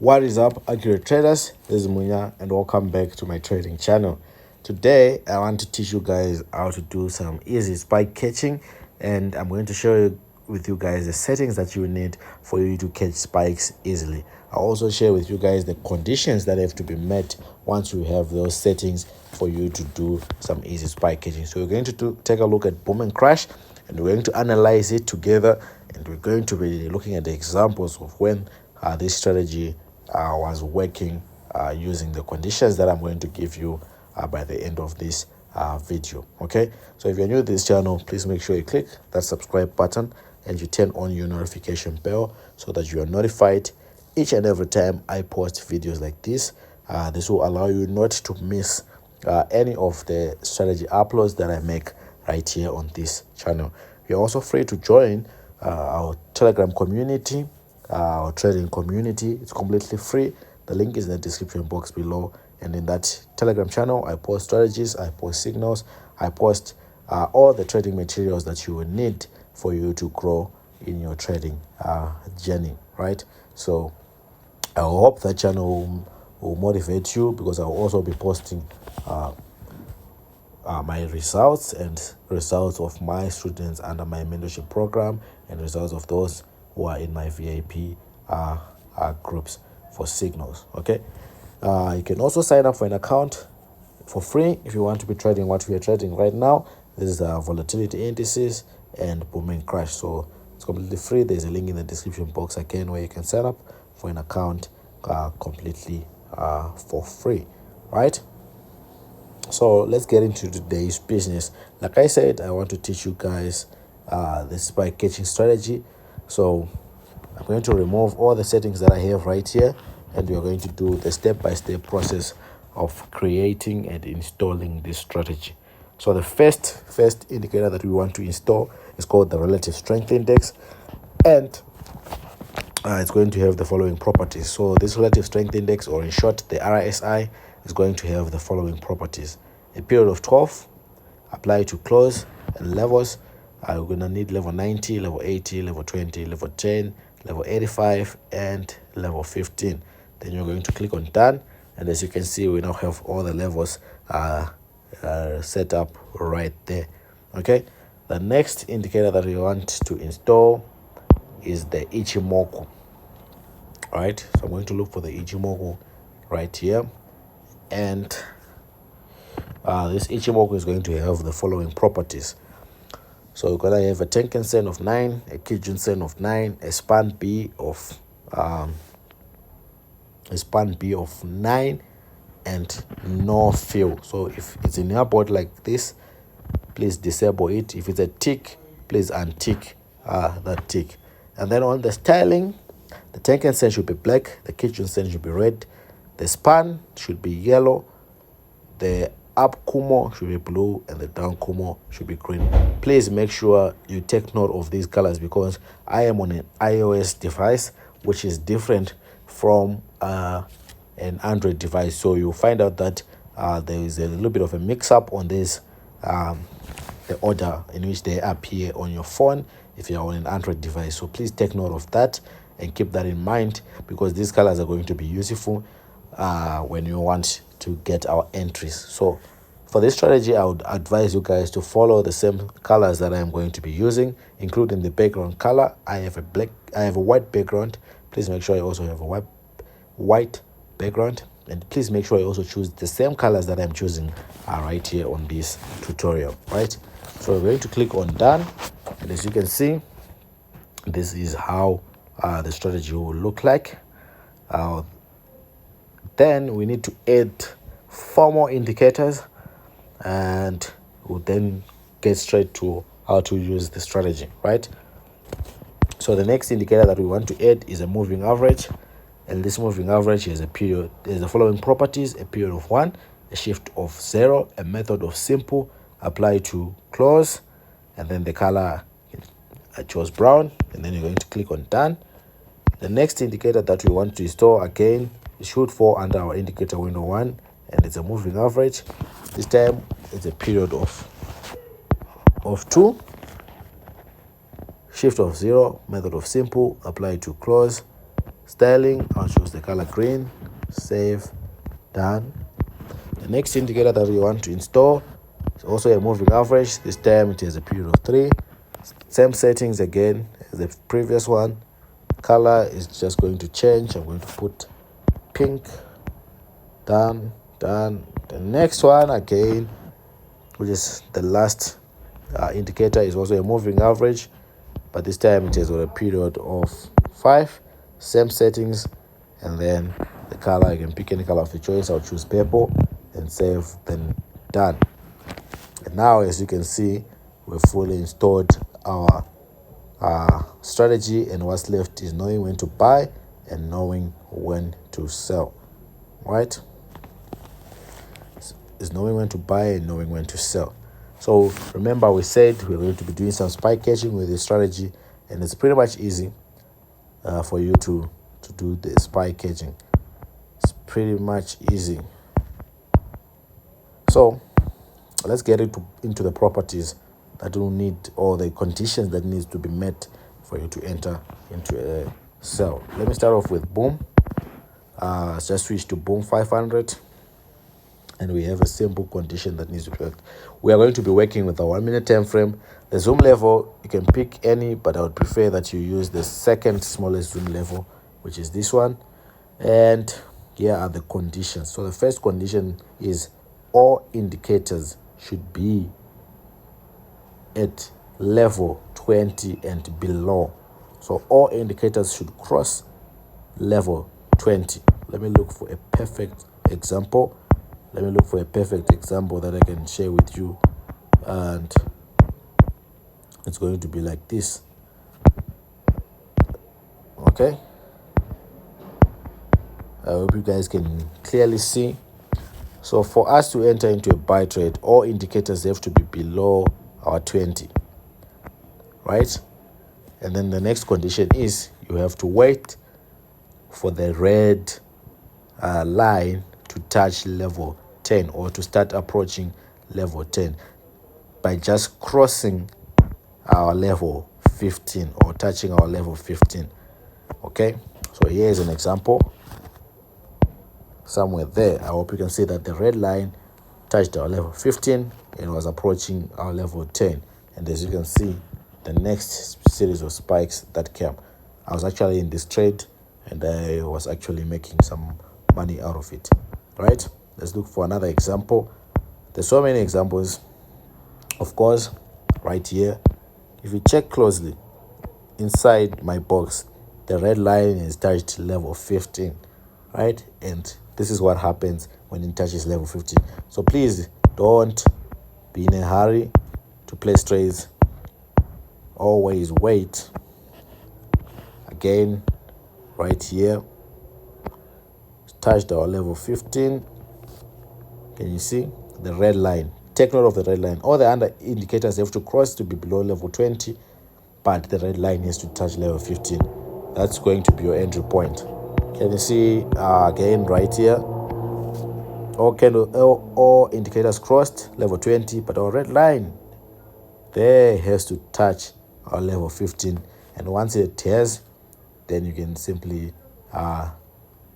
What is up, accurate traders? This is Munya and welcome back to my trading channel. Today I want to teach you guys how to do some easy spike catching, and I'm going to share with you guys the settings that you need for you to catch spikes easily. I'll also share with you guys the conditions that have to be met once you have those settings for you to do some easy spike catching. So we're going to take a look at boom and crash, and we're going to analyze it together, and we're going to be looking at the examples of when this strategy was working using the conditions that I'm going to give you by the end of this video. Okay, so if you're new to this channel, please make sure you click that subscribe button and you turn on your notification bell so that you are notified each and every time I post videos like this. This will allow you not to miss any of the strategy uploads that I make right here on this channel. You're also free to join our Telegram community, our trading community. It's completely free. The link is in the description box below, and in that Telegram channel I post strategies, I post signals, I post all the trading materials that you will need for you to grow in your trading journey, right? So I hope that channel will motivate you, because I'll also be posting my results and results of my students under my mentorship program, and results of those who are in my VIP groups for signals. Okay, you can also sign up for an account for free if you want to be trading what we are trading right now. This is volatility indices and boom and crash, so it's completely free. There's a link in the description box again where you can sign up for an account completely for free, right? So let's get into today's business. Like I said, I want to teach you guys the spike catching strategy. So I'm going to remove all the settings that I have right here, and we're going to do the step-by-step process of creating and installing this strategy. So the first indicator that we want to install is called the relative strength index, and it's going to have the following properties. So this relative strength index, or in short the RSI, is going to have the following properties: a period of 12, apply to close, and levels. We're going to need level 90, level 80, level 20, level 10, level 85, and level 15. Then you're going to click on done, and as you can see, we now have all the levels set up right there. Okay, the next indicator that we want to install is the Ichimoku. All right, so I'm going to look for the Ichimoku right here, and this Ichimoku is going to have the following properties. So we're going to have a Tenkan Sen of 9, a Kijun Sen of 9, a span B of 9, and no fill. So if it's in your board like this, please disable it. If it's a tick, please untick that tick. And then on the styling, the Tenkan Sen should be black, the Kijun Sen should be red, the span should be yellow, the up Kumo should be blue, and the down Kumo should be green. Please make sure you take note of these colors, because I am on an iOS device, which is different from an Android device. So you'll find out that there is a little bit of a mix-up on this, the order in which they appear on your phone if you're on an Android device. So please take note of that and keep that in mind, because these colors are going to be useful when you want to get our entries. So for this strategy, I would advise you guys to follow the same colors that I am going to be using, including the background color. I have a white background. Please make sure you also have a white background, and please make sure you also choose the same colors that I'm choosing right here on this tutorial, right? So we're going to click on done, and as you can see, this is how the strategy will look like. Then we need to add 4 more indicators, and we'll then get straight to how to use the strategy, right? So the next indicator that we want to add is a moving average, and this moving average has the following properties: a period of 1, a shift of 0, a method of simple, apply to close, and then the color I chose brown, and then you're going to click on done. The next indicator that we want to install, again, it should fall under our indicator window 1, and it's a moving average. This time it's a period of 2, shift of 0, method of simple, apply to close, sterling, I'll choose the color green, save, done. The next indicator that we want to install is also a moving average. This time it has a period of 3. Same settings again as the previous one. Color is just going to change. I'm going to put pink. Done. The next one again, which is the last indicator, is also a moving average, but this time it has got a period of 5. Same settings, and then the color, you can pick any color of your choice. I'll choose purple and save, then done. And now, as you can see, we've fully installed our strategy, and what's left is knowing when to buy and knowing when to sell. Right? Is knowing when to buy and knowing when to sell. So remember, we said we're going to be doing some spike catching with this strategy, and it's pretty much easy for you to do the spike catching. It's pretty much easy. So let's get into the properties that will need, or the conditions that needs to be met for you to enter into a sell. Let me start off with boom. Just switch to boom 500. And we have a simple condition that needs to be worked. We are going to be working with a 1 minute time frame. The zoom level, you can pick any, but I would prefer that you use the second smallest zoom level, which is this one. And here are the conditions. So the first condition is all indicators should be at level 20 and below. So all indicators should cross level 20. Let me look for a perfect example. That I can share with you, and it's going to be like this. Okay, I hope you guys can clearly see. So for us to enter into a buy trade, all indicators have to be below our 20, right? And then the next condition is you have to wait for the red line to touch level 10, or to start approaching level 10 by just crossing our level 15 or touching our level 15. Okay, so here is an example somewhere there. I hope you can see that the red line touched our level 15 and was approaching our level 10. And as you can see, the next series of spikes that came, I was actually in this trade and I was actually making some money out of it. Right, let's look for another example. There's so many examples, of course. Right here, if you check closely inside my box, the red line is touched level 15, right? And this is what happens when it touches level 15. So please don't be in a hurry to place trades. Always wait. Again, right here, touched our level 15. Can you see the red line? Take note of the red line. All the other indicators have to cross to be below level 20, but the red line has to touch level 15. That's going to be your entry point. Can you see again right here? All indicators crossed level 20, but our red line there has to touch our level 15. And once it has, then you can simply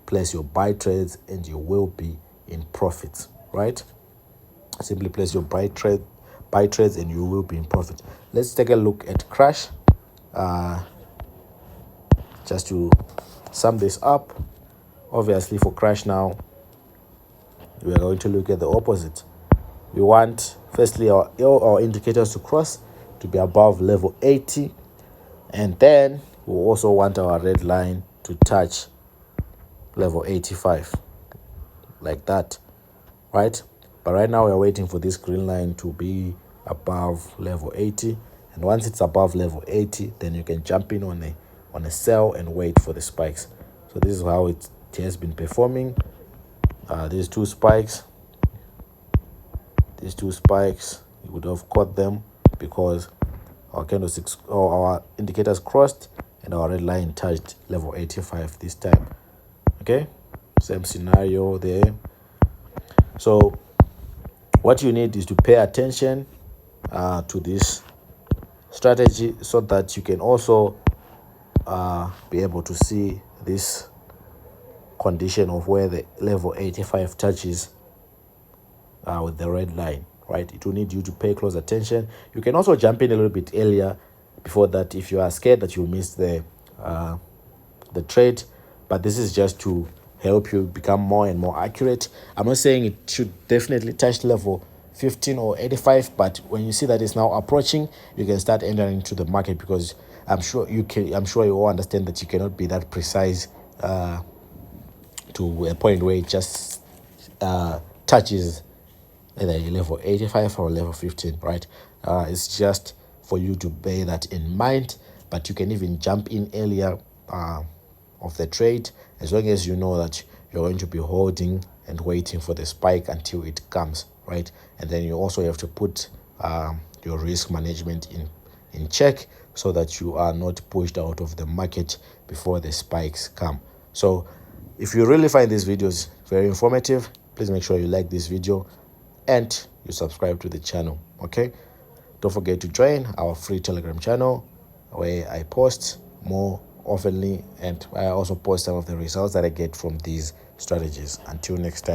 place your buy trades and you will be in profits, right? Simply place your buy trades and you will be in profit. Let's take a look at crash. Just to sum this up, obviously for crash now, we are going to look at the opposite. We want firstly our indicators to cross to be above level 80, and then we also want our red line to touch level 85, like that, right? But right now we're waiting for this green line to be above level 80, and once it's above level 80, then you can jump in on a sell and wait for the spikes. So this is how it has been performing. These two spikes, you would have caught them because our candlesticks or our indicators crossed and our red line touched level 85 this time. Okay, same scenario there. So what you need is to pay attention to this strategy so that you can also be able to see this condition of where the level 85 touches with the red line, right? It will need you to pay close attention. You can also jump in a little bit earlier before that if you are scared that you'll miss the trade, but this is just to help you become more and more accurate. I'm not saying it should definitely touch level 15 or 85, but when you see that it's now approaching, you can start entering into the market, because I'm sure you all understand that you cannot be that precise to a point where it just touches either level 85 or level 15, right? It's just for you to bear that in mind, but you can even jump in earlier of the trade, as long as you know that you're going to be holding and waiting for the spike until it comes, right? And then you also have to put your risk management in check, so that you are not pushed out of the market before the spikes come. So if you really find these videos very informative, please make sure you like this video and you subscribe to the channel. Okay, don't forget to join our free Telegram channel, where I post more oftenly, and I also post some of the results that I get from these strategies. Until next time.